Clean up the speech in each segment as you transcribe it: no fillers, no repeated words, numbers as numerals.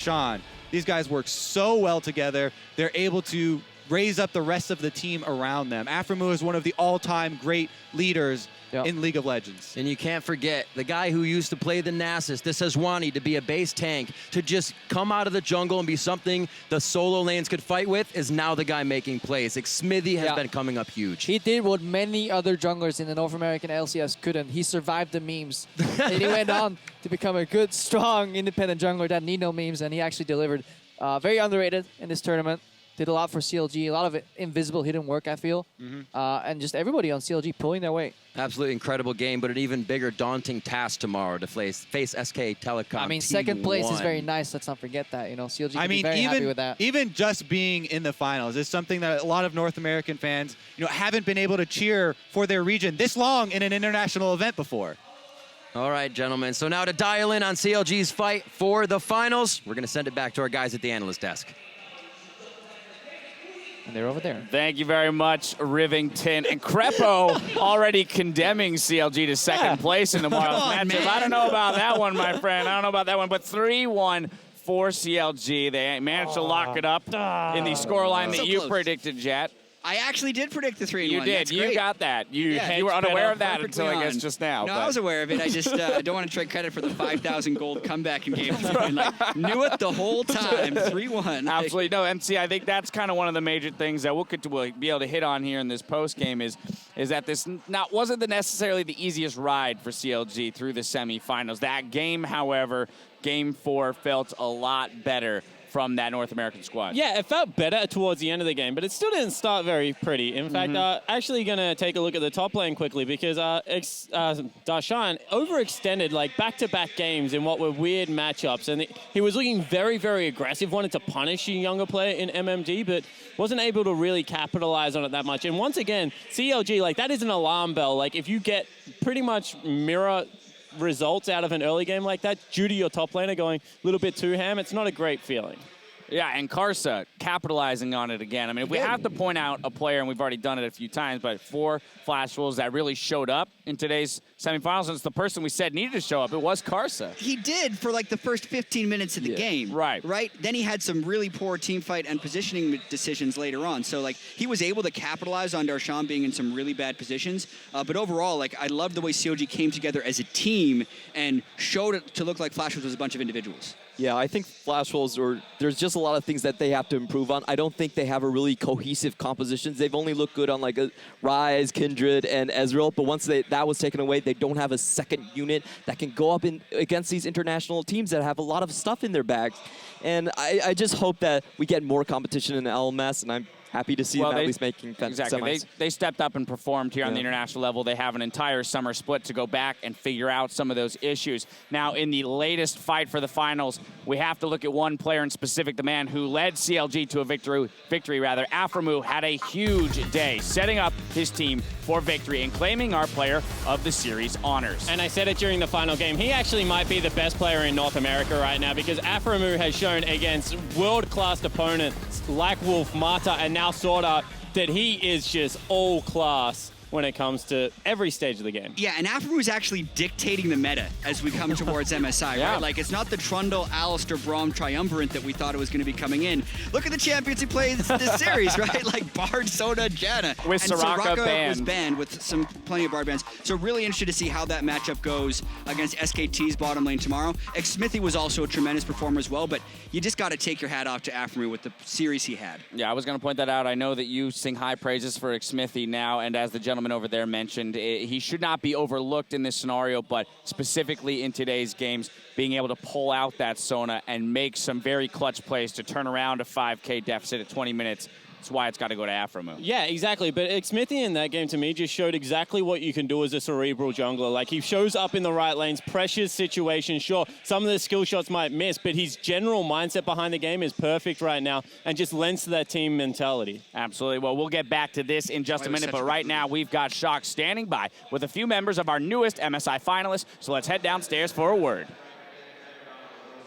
Darshan. These guys work so well together. They're able to raise up the rest of the team around them. Aphoromoo is one of the all-time great leaders in League of Legends. And you can't forget the guy who used to play the Nasus, the Sejuani, to be a base tank, to just come out of the jungle and be something the solo lanes could fight with, is now the guy making plays. Xmithie has been coming up huge. He did what many other junglers in the North American LCS couldn't. He survived the memes. And he went on to become a good, strong, independent jungler that need no memes, and he actually delivered. Very underrated in this tournament. Did a lot for CLG, a lot of it invisible hidden work, I feel. And just everybody on CLG pulling their weight. Absolutely incredible game, but an even bigger daunting task tomorrow to face SK Telecom. I mean, second place is very nice. Let's not forget that. You know, CLG can be very happy with that. Even just being in the finals is something that a lot of North American fans, haven't been able to cheer for their region this long in an international event before. All right, gentlemen. So now to dial in on CLG's fight for the finals, we're going to send it back to our guys at the analyst desk. And they're over there. Thank you very much, Rivington. And Crepo already condemning CLG to second place in tomorrow's matchup. I don't know about that one, my friend. I don't know about that one. But 3-1 for CLG. They managed to lock it up in the scoreline that you predicted, Jet. I actually did predict the 3-1. You did. You got that. You were unaware of that until, I guess, just now. No, I was aware of it. I just don't want to take credit for the 5,000 gold comeback in game 3. Knew it the whole time. 3-1. Absolutely. No, MC, I think that's kind of one of the major things that we'll be able to hit on here in this post game is that this wasn't necessarily the easiest ride for CLG through the semifinals. That game, however, game 4 felt a lot better from that North American squad. Yeah, it felt better towards the end of the game, but it still didn't start very pretty. In fact, actually going to take a look at the top lane quickly because Darshan overextended back-to-back games in what were weird matchups, and he was looking very, very aggressive, wanted to punish a younger player in MMD, but wasn't able to really capitalize on it that much. And once again, CLG, that is an alarm bell. If you get pretty much mirror results out of an early game like that due to your top laner going a little bit too ham, it's not a great feeling. Yeah, and Karsa capitalizing on it again. I mean, we have to point out a player, and we've already done it a few times, but 4 Flash Wolves that really showed up in today's semifinals, and it's the person we said needed to show up. It was Karsa. He did for the first 15 minutes of the game. Right. Then he had some really poor team fight and positioning decisions later on. So he was able to capitalize on Darshan being in some really bad positions. But overall, I love the way CLG came together as a team and showed it to look like Flash Wolves was a bunch of individuals. Yeah, I think Flash Wolves, there's just a lot of things that they have to improve on. I don't think they have a really cohesive compositions. They've only looked good on a Ryze, Kindred, and Ezreal, but once that was taken away, they don't have a second unit that can go up against these international teams that have a lot of stuff in their bags. And I just hope that we get more competition in LMS, and I'm happy to see them at least making semis. They stepped up and performed here on the international level. They have an entire summer split to go back and figure out some of those issues. Now, in the latest fight for the finals, we have to look at one player in specific, the man who led CLG to a victory. Aphoromoo had a huge day, setting up his team for victory and claiming our player of the series honors. And I said it during the final game, he actually might be the best player in North America right now because Aphoromoo has shown against world-class opponents like Wolf, Mata, and now SwordArt that he is just all class when it comes to every stage of the game. Yeah, and Aphoromoo is actually dictating the meta as we come towards MSI, right? It's not the Trundle, Alistar, Braum triumvirate that we thought it was going to be coming in. Look at the champions who played this series, right? Bard, Sona, Janna. With Soraka was banned with plenty of Bard bans. So really interested to see how that matchup goes against SKT's bottom lane tomorrow. Xmithie was also a tremendous performer as well, but you just got to take your hat off to Aphoromoo with the series he had. Yeah, I was going to point that out. I know that you sing high praises for Xmithie now, and as the gentleman over there mentioned, he should not be overlooked in this scenario, but specifically in today's games, being able to pull out that Sona and make some very clutch plays to turn around a 5K deficit at 20 minutes. That's why it's got to go to Aphoromoo. Yeah, exactly. But Xmithie in that game, to me, just showed exactly what you can do as a cerebral jungler. He shows up in the right lanes, pressures situations. Sure, some of the skill shots might miss, but his general mindset behind the game is perfect right now and just lends to that team mentality. Absolutely. Well, we'll get back to this in just a minute, but right now we've got Shock standing by with a few members of our newest MSI finalists. So let's head downstairs for a word.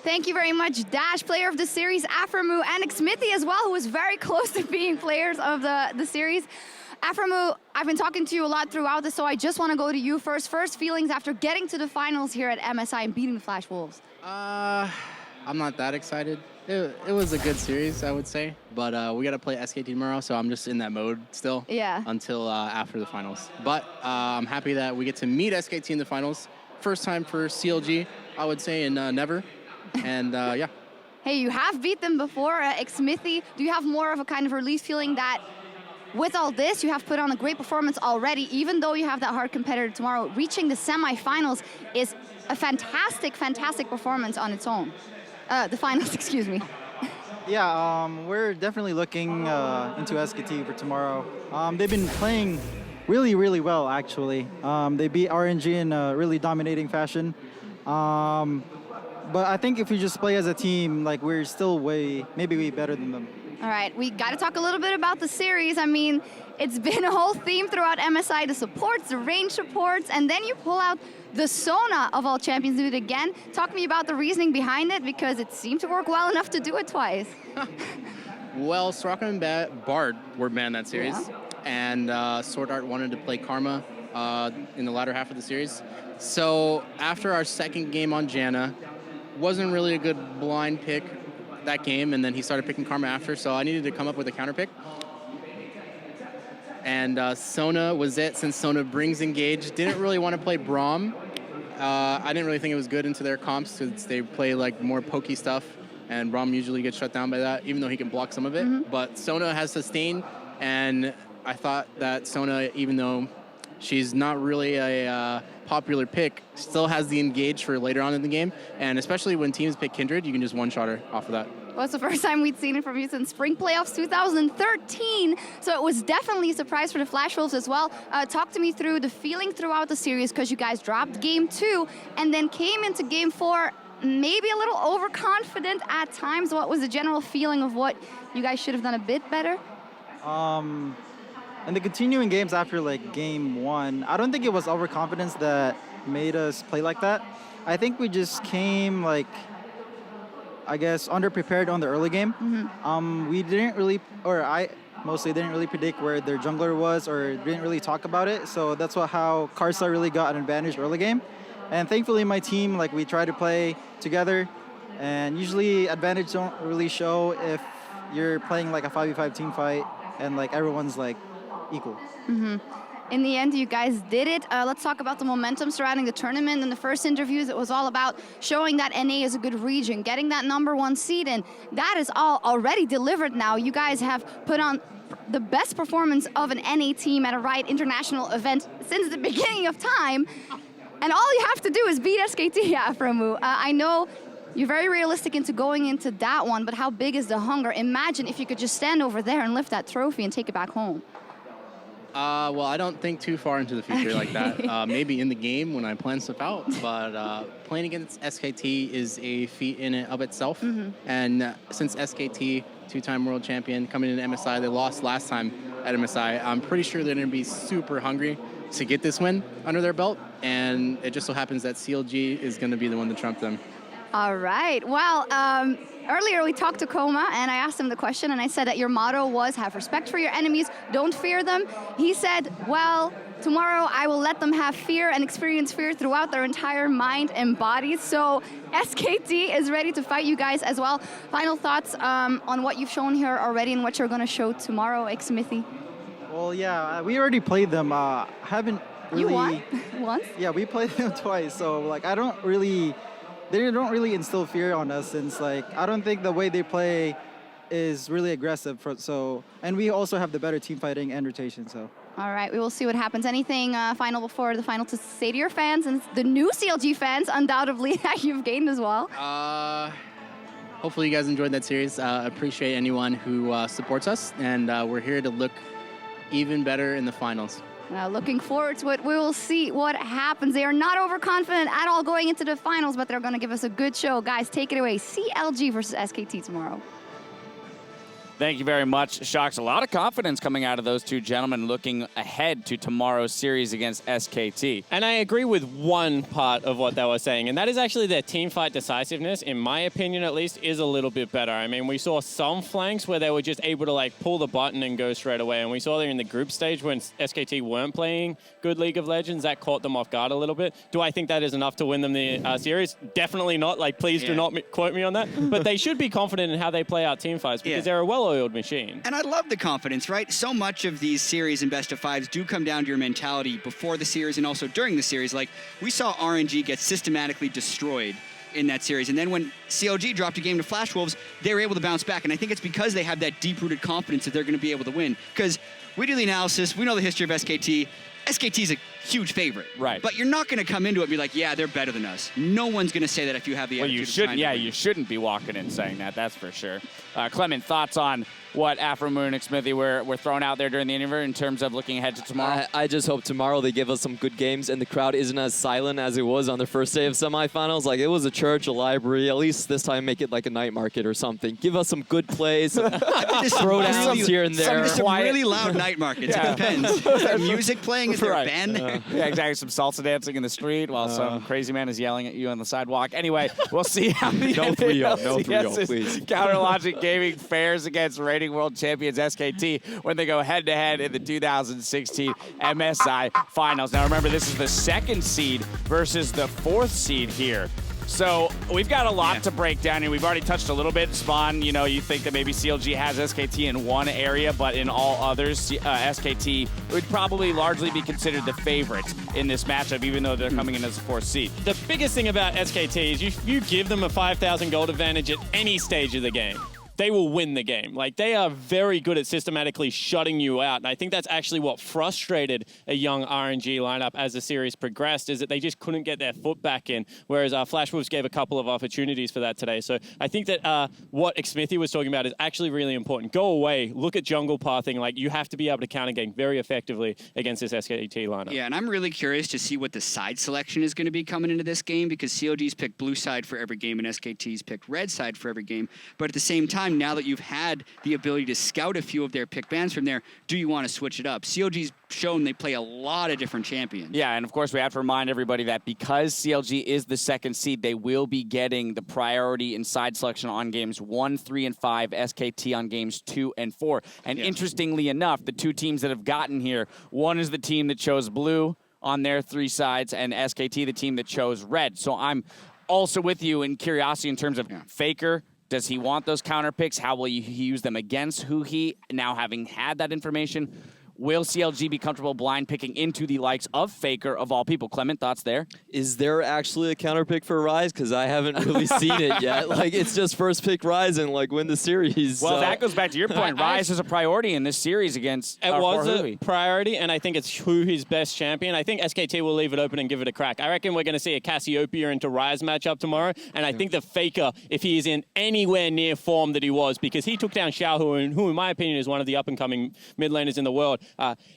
Thank you very much, Dash, player of the series, Aphoromoo, and Xmithie as well, who was very close to being players of the series. Aphoromoo, I've been talking to you a lot throughout this, so I just want to go to you first. First feelings after getting to the finals here at MSI and beating the Flash Wolves. I'm not that excited. It was a good series, I would say, but we got to play SKT tomorrow, so I'm just in that mode still. Yeah. Until after the finals. But I'm happy that we get to meet SKT in the finals. First time for CLG, I would say, in never. And yeah. Hey, you have beat them before, Xmithie. Do you have more of a kind of relief feeling that with all this, you have put on a great performance already, even though you have that hard competitor tomorrow? Reaching the semifinals is a fantastic, fantastic performance on its own. The finals, excuse me. Yeah, we're definitely looking into SKT for tomorrow. They've been playing really, really well, actually. They beat RNG in a really dominating fashion. But I think if we just play as a team, like, we're still maybe way better than them. All right, we got to talk a little bit about the series. I mean, it's been a whole theme throughout MSI, the supports, the range supports, and then you pull out the Sona of all champions, do it again. Talk to me about the reasoning behind it, because it seemed to work well enough to do it twice. Well, Soraka and Bard were banned that series, and SwordArt wanted to play Karma in the latter half of the series. So after our second game on Janna, wasn't really a good blind pick that game, and then he started picking Karma after, so I needed to come up with a counter pick. And Sona was it, since Sona brings Engage. Didn't really want to play Braum. I didn't really think it was good into their comps, since they play like more pokey stuff, and Braum usually gets shut down by that, even though he can block some of it. But Sona has sustain, and I thought that Sona, even though she's not really a popular pick, still has the Engage for later on in the game, and especially when teams pick Kindred, you can just one-shot her off of that. Well, it's the first time we'd seen it from you since Spring Playoffs 2013, so it was definitely a surprise for the Flash Wolves as well. Talk to me through the feeling throughout the series, because you guys dropped Game 2 and then came into Game 4 maybe a little overconfident at times. What was the general feeling of what you guys should have done a bit better? In the continuing games after like Game 1, I don't think it was overconfidence that made us play like that. I think we just came like, I guess, underprepared on the early game. We didn't really, or I mostly didn't really predict where their jungler was, or didn't really talk about it. So that's how Karsa really got an advantage early game. And thankfully my team, like, we try to play together, and usually advantage don't really show if you're playing like a 5v5 team fight and like everyone's like equal. In the end, you guys did it. Let's talk about the momentum surrounding the tournament. In the first interviews, it was all about showing that NA is a good region, getting that #1 seed, and that is all already delivered now. You guys have put on the best performance of an NA team at a Riot International event since the beginning of time, and all you have to do is beat SKT, Aphoromoo. I know you're very realistic into going into that one, but how big is the hunger? Imagine if you could just stand over there and lift that trophy and take it back home. Well, I don't think too far into the future like that. Maybe in the game when I plan stuff out, but playing against SKT is a feat in and of itself. And since SKT, two-time world champion, coming into MSI, they lost last time at MSI, I'm pretty sure they're going to be super hungry to get this win under their belt, and it just so happens that CLG is going to be the one to trump them. All right. Well, earlier we talked to Koma, and I asked him the question, and I said that your motto was have respect for your enemies, don't fear them. He said, well, tomorrow I will let them have fear and experience fear throughout their entire mind and body. So SKT is ready to fight you guys as well. Final thoughts on what you've shown here already and what you're going to show tomorrow, Xmithie? Well, yeah, we already played them. Haven't really... You won? Once? Yeah, we played them twice, so like they don't really instill fear on us, since like I don't think the way they play is really aggressive. And we also have the better team fighting and rotation. So. All right, we will see what happens. Anything final before the final to say to your fans and the new CLG fans, undoubtedly, that you've gained as well? Hopefully you guys enjoyed that series. Appreciate anyone who supports us, and we're here to look even better in the finals. Looking forward to it. We will see what happens. They are not overconfident at all going into the finals, but they're going to give us a good show. Guys, take it away. CLG versus SKT tomorrow. Thank you very much, Shocks. A lot of confidence coming out of those two gentlemen looking ahead to tomorrow's series against SKT. And I agree with one part of what they were saying, and that is actually their team fight decisiveness, in my opinion at least, is a little bit better. I mean, we saw some flanks where they were just able to like pull the button and go straight away, and we saw there in the group stage when SKT weren't playing good League of Legends, that caught them off guard a little bit. Do I think that is enough to win them the series? Definitely not. Like, please do not quote me on that. But they should be confident in how they play out team fights because they're a well-oiled machine. And I love the confidence, right? So much of these series and best of fives do come down to your mentality before the series and also during the series. Like, we saw RNG get systematically destroyed in that series. And then when CLG dropped a game to Flash Wolves, they were able to bounce back. And I think it's because they have that deep-rooted confidence that they're going to be able to win. Because we do the analysis, we know the history of SKT. SKT's a huge favorite. Right. But you're not going to come into it and be like, yeah, they're better than us. No one's going to say that if you have the attitude you of shouldn't. trying to Yeah, win. you shouldn't be walking in saying that. That's for sure. Clement, thoughts on what Aphoromoo and Xmithie were throwing out there during the interview in terms of looking ahead to tomorrow? I just hope tomorrow they give us some good games and the crowd isn't as silent as it was on the first day of semifinals. Like, it was a church, a library. At least this time make it like a night market or something. Give us some good plays, some throwdowns here and there. Some really loud night markets. It depends. Is there music playing? Is there a band? Yeah, exactly. Some salsa dancing in the street while some crazy man is yelling at you on the sidewalk. Anyway, we'll see how the No 3-0, please. Counter Logic Gaming fares against reigning world champions SKT when they go head-to-head in the 2016 MSI Finals. Now, remember, this is the 2nd seed versus the 4th seed here. So we've got a lot to break down, and we've already touched a little bit. Spawn, you know, you think that maybe CLG has SKT in one area, but in all others, SKT would probably largely be considered the favorites in this matchup, even though they're coming in as a 4th seed. The biggest thing about SKT is you give them a 5,000 gold advantage at any stage of the game, they will win the game. Like, they are very good at systematically shutting you out. And I think that's actually what frustrated a young RNG lineup as the series progressed, is that they just couldn't get their foot back in, whereas Flash Wolves gave a couple of opportunities for that today. So I think that what Xmithie was talking about is actually really important. Go away, look at jungle pathing. Like, you have to be able to counter gank very effectively against this SKT lineup. Yeah, and I'm really curious to see what the side selection is going to be coming into this game, because CLG's picked blue side for every game and SKT's picked red side for every game. But at the same time, now that you've had the ability to scout a few of their pick bans from there, do you want to switch it up? CLG's shown they play a lot of different champions. Yeah, and of course we have to remind everybody that because CLG is the 2nd seed, they will be getting the priority in side selection on games 1, 3, and 5, SKT on games 2 and 4. And interestingly enough, the two teams that have gotten here, one is the team that chose blue on their 3 sides, and SKT, the team that chose red. So I'm also with you in curiosity in terms of Faker. Does he want those counter picks? How will he use them against Huhi? Now, having had that information, will CLG be comfortable blind picking into the likes of Faker, of all people? Clement, thoughts there? Is there actually a counter pick for Ryze? Because I haven't really seen it yet. Like, it's just first pick Ryze and like win the series. Well, that goes back to your point. Ryze is a priority in this series against It was Huhi. a priority, and I think it's Huhi's best champion. I think SKT will leave it open and give it a crack. I reckon we're going to see a Cassiopeia into Ryze matchup tomorrow, and I think the Faker, if he is in anywhere near form that he was, because he took down Xiao, who in my opinion is one of the up-and-coming mid laners in the world,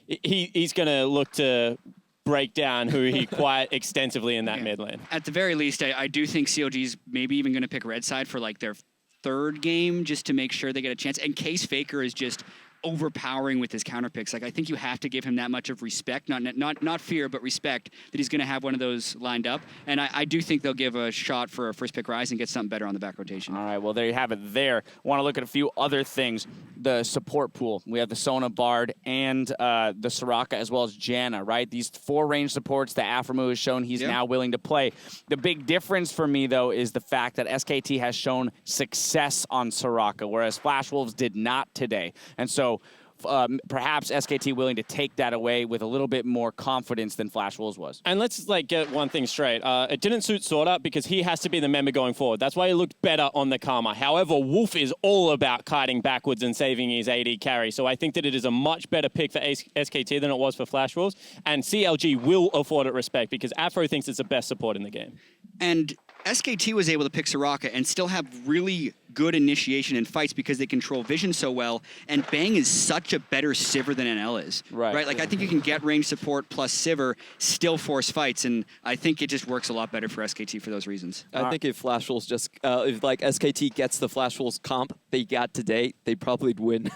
he's going to look to break down Huhi quite extensively in that mid lane. At the very least, I do think CLG's maybe even going to pick red side for like their 3rd game, just to make sure they get a chance. And Case Faker is just overpowering with his counter picks. Like, I think you have to give him that much of respect, not fear, but respect, that he's going to have one of those lined up. And I do think they'll give a shot for a first pick Ryze and get something better on the back rotation. All right, well, there you have it there. Want to look at a few other things. The support pool. We have the Sona, Bard, and the Soraka, as well as Janna, right? These 4 range supports that Aphoromoo has shown he's now willing to play. The big difference for me, though, is the fact that SKT has shown success on Soraka, whereas Flash Wolves did not today. And so perhaps SKT willing to take that away with a little bit more confidence than Flash Wolves was. And let's like get one thing straight. It didn't suit SwordArt because he has to be the member going forward. That's why he looked better on the Karma. However, Wolf is all about kiting backwards and saving his AD carry. So I think that it is a much better pick for SKT than it was for Flash Wolves. And CLG will afford it respect because Aphro thinks it's the best support in the game. And SKT was able to pick Soraka and still have really good initiation in fights because they control vision so well, and Bang is such a better Sivir than NL is. Right? Like, I think you can get range support plus Sivir, still force fights, and I think it just works a lot better for SKT for those reasons. I think if Flash Wolves just, if like SKT gets the Flash Wolves comp they got today, they'd probably win.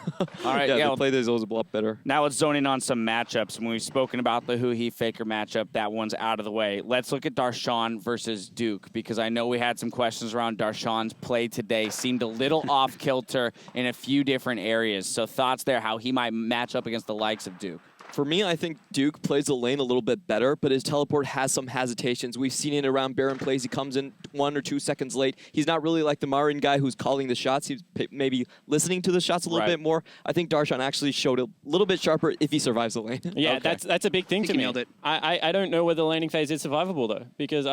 All right, yeah, the play there's always a lot better. Now let's zone in on some matchups. When we've spoken about the Huhi Faker matchup, that one's out of the way. Let's look at Darshan versus Duke, because I know we had some questions around Darshan's play today. Seemed a little off kilter in a few different areas. So thoughts there, how he might match up against the likes of Duke? For me, I think Duke plays the lane a little bit better, but his teleport has some hesitations. We've seen it around Baron plays. He comes in 1 or 2 seconds late. He's not really like the Marin guy who's calling the shots. He's maybe listening to the shots a little bit more. I think Darshan actually showed a little bit sharper if he survives the lane. Yeah, okay. that's a big thing to me. Nailed it. I don't know whether the laning phase is survivable, though, because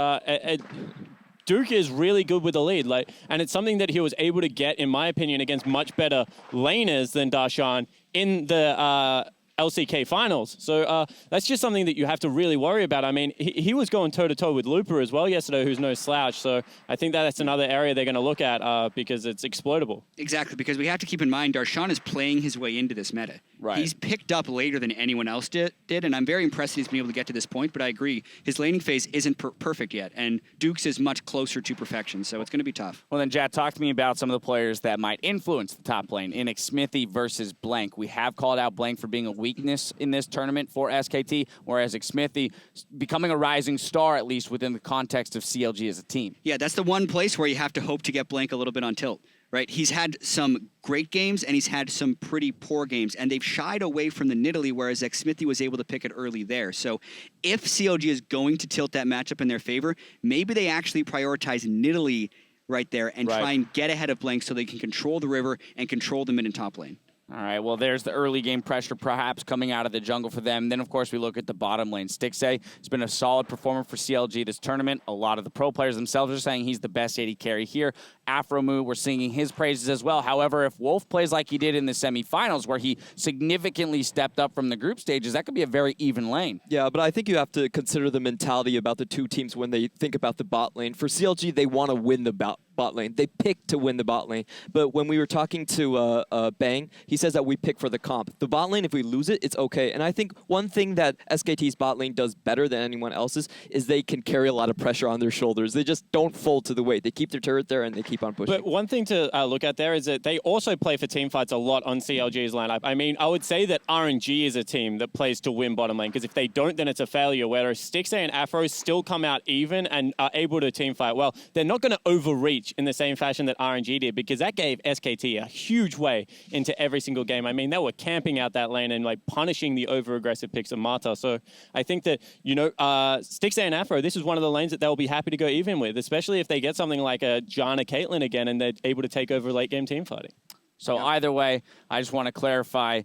Duke is really good with the lead, and it's something that he was able to get, in my opinion, against much better laners than Darshan in the LCK finals. So that's just something that you have to really worry about. I mean, he was going toe-to-toe with Looper as well yesterday, who's no slouch. So I think that's another area they're going to look at because it's exploitable. Exactly, because we have to keep in mind Darshan is playing his way into this meta. Right. He's picked up later than anyone else did, and I'm very impressed he's been able to get to this point, but I agree, his laning phase isn't perfect yet, and Duke's is much closer to perfection, so it's going to be tough. Well, then, Jat, talk to me about some of the players that might influence the top lane in Xmithie versus Blank. We have called out Blank for being a weakness in this tournament for SKT, whereas Xmithie becoming a rising star, at least within the context of CLG as a team. Yeah, that's the one place where you have to hope to get Blank a little bit on tilt. Right, he's had some great games and he's had some pretty poor games, and they've shied away from the Nidalee, whereas Xmithie was able to pick it early there. So if CLG is going to tilt that matchup in their favor, maybe they actually prioritize Nidalee right there and try and get ahead of Blank so they can control the river and control the mid and top lane. All right, well, there's the early game pressure perhaps coming out of the jungle for them. Then, of course, we look at the bottom lane. Stixxay has been a solid performer for CLG this tournament. A lot of the pro players themselves are saying he's the best AD carry here. Aphoromoo, we're singing his praises as well. However, if Wolf plays like he did in the semifinals, where he significantly stepped up from the group stages, that could be a very even lane. Yeah, but I think you have to consider the mentality about the two teams when they think about the bot lane. For CLG, they want to win the bot lane. They pick to win the bot lane. But when we were talking to Bang, he says that we pick for the comp. The bot lane, if we lose it, it's okay. And I think one thing that SKT's bot lane does better than anyone else's is they can carry a lot of pressure on their shoulders. They just don't fold to the weight. They keep their turret there and they keep on pushing. But one thing to look at there is that they also play for team fights a lot on CLG's lineup. I mean, I would say that RNG is a team that plays to win bottom lane, because if they don't, then it's a failure, whereas Stixxay and Aphro still come out even and are able to team fight well. They're not going to overreach in the same fashion that RNG did, because that gave SKT a huge way into every single game. I mean, they were camping out that lane and punishing the over-aggressive picks of Mata. So I think that, Stixxay and Aphro, this is one of the lanes that they'll be happy to go even with, especially if they get something like a Janna Caitlyn again and they're able to take over late game team fighting. So either way, I just want to clarify,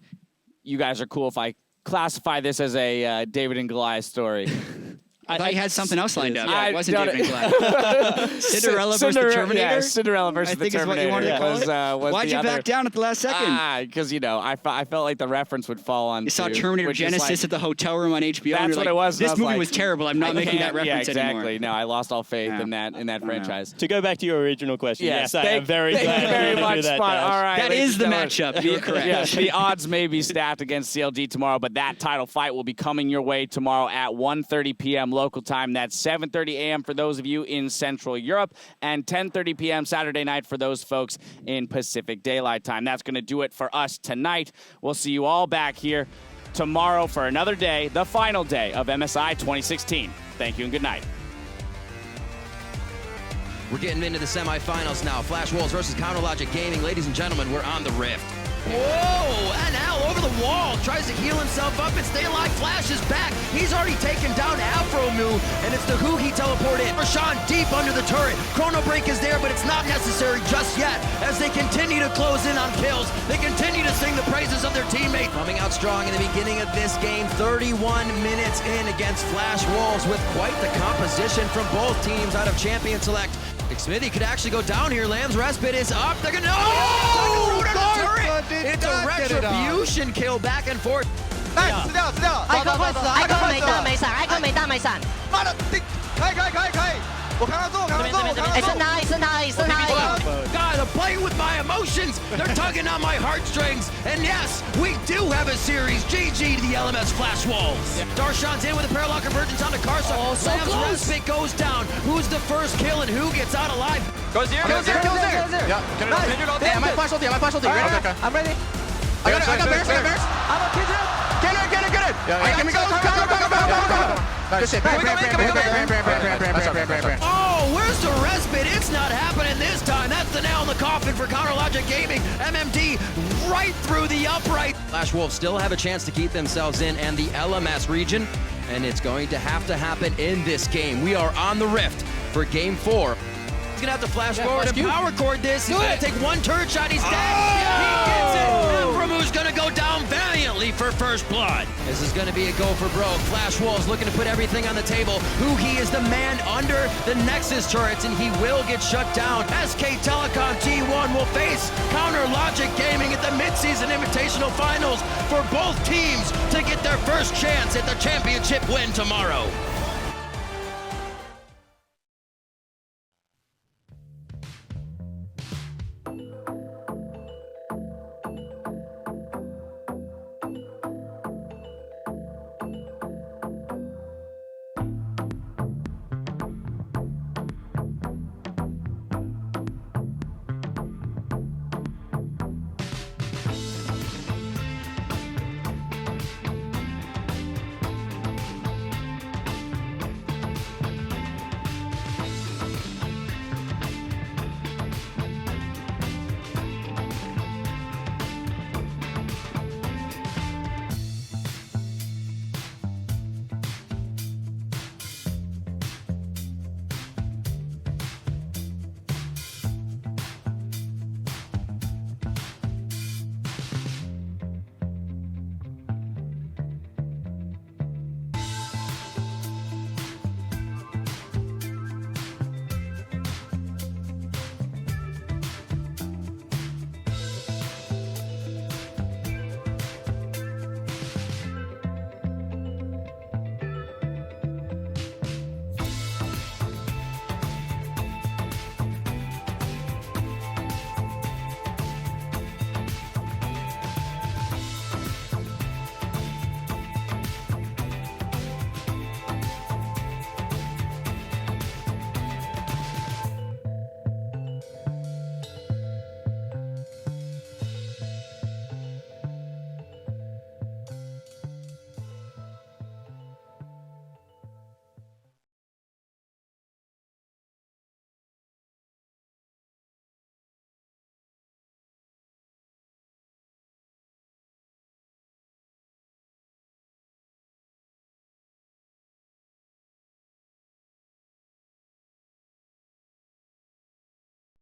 you guys are cool if I classify this as a David and Goliath story. I thought you had something else lined up. Yeah, it wasn't David and Goliath. Cinderella versus the Terminator? Yeah, Cinderella versus the Terminator. I think is what you wanted to call it. Why'd you back down at the last second? Because, I felt like the reference would fall on. You saw Terminator Genesis at the hotel room on HBO. That's what it was. This movie was terrible. I'm not making that reference anymore. anymore. No, I lost all faith in that franchise. To go back to your original question, yes, I am very glad you very much. do that. All right, that is the matchup. You're correct. Yes, the odds may be stacked against CLG tomorrow, but that title fight will be coming your way tomorrow at 1:30 p.m. local time. That's 7:30 a.m. for those of you in Central Europe, and 10:30 p.m. Saturday night for those folks in Pacific Daylight Time. That's going to do it for us tonight. We'll see you all back here tomorrow for another day, the final day of MSI 2016. Thank you and good night. We're getting into the semifinals now. Flash Wolves versus CounterLogic Gaming. Ladies and gentlemen, we're on the Rift. Whoa! And now over the wall, tries to heal himself up and stay alive. Flash is back. He's already taken down Aphoromoo, and it's the Huhi teleport in. Darshan deep under the turret. Chrono Break is there, but it's not necessary just yet. As they continue to close in on kills, they continue to sing the praises of their teammate. Coming out strong in the beginning of this game, 31 minutes in against Flash Wolves with quite the composition from both teams out of Champion Select. Xmithie could actually go down here. Lamb's Respite is up. They're gonna. Oh! It's a retribution kill back and forth. 哎，死掉，死掉！艾克快死了，艾克没大没闪，艾克没大没闪。妈的，可以， God, I'm playing with my emotions. They're tugging on my heartstrings. And yes, we do have a series. GG to the LMS Flash Wolves. Darshan's in with a parallel convergence onto Karsa. Oh, so Sam's close. respite goes down. Who's the first kill and who gets out alive? Goes here. Yeah. Hey, I might flash ulti. Okay. I'm ready. I got bears. I'm a Kindred. Get it. Yeah. Give me go. Good shit. Oh, where's the respite? It's not happening this time. That's the nail in the coffin for Counter Logic Gaming. MMD right through the upright. Flash Wolves still have a chance to keep themselves in and the LMS region, and it's going to happen in this game. We are on the Rift for Game 4. He's gonna have to flash forward and power chord this. He's gonna take one turret shot. He's dead. He gets it. Aphromoo's gonna go down valiantly for first blood. This is gonna be a go for broke. Flash Wolves looking to put everything on the table. Huhi is the man under the Nexus turrets, and he will get shut down. SK Telecom T1 will face Counter Logic Gaming at the midseason Invitational Finals for both teams to get their first chance at the championship win tomorrow.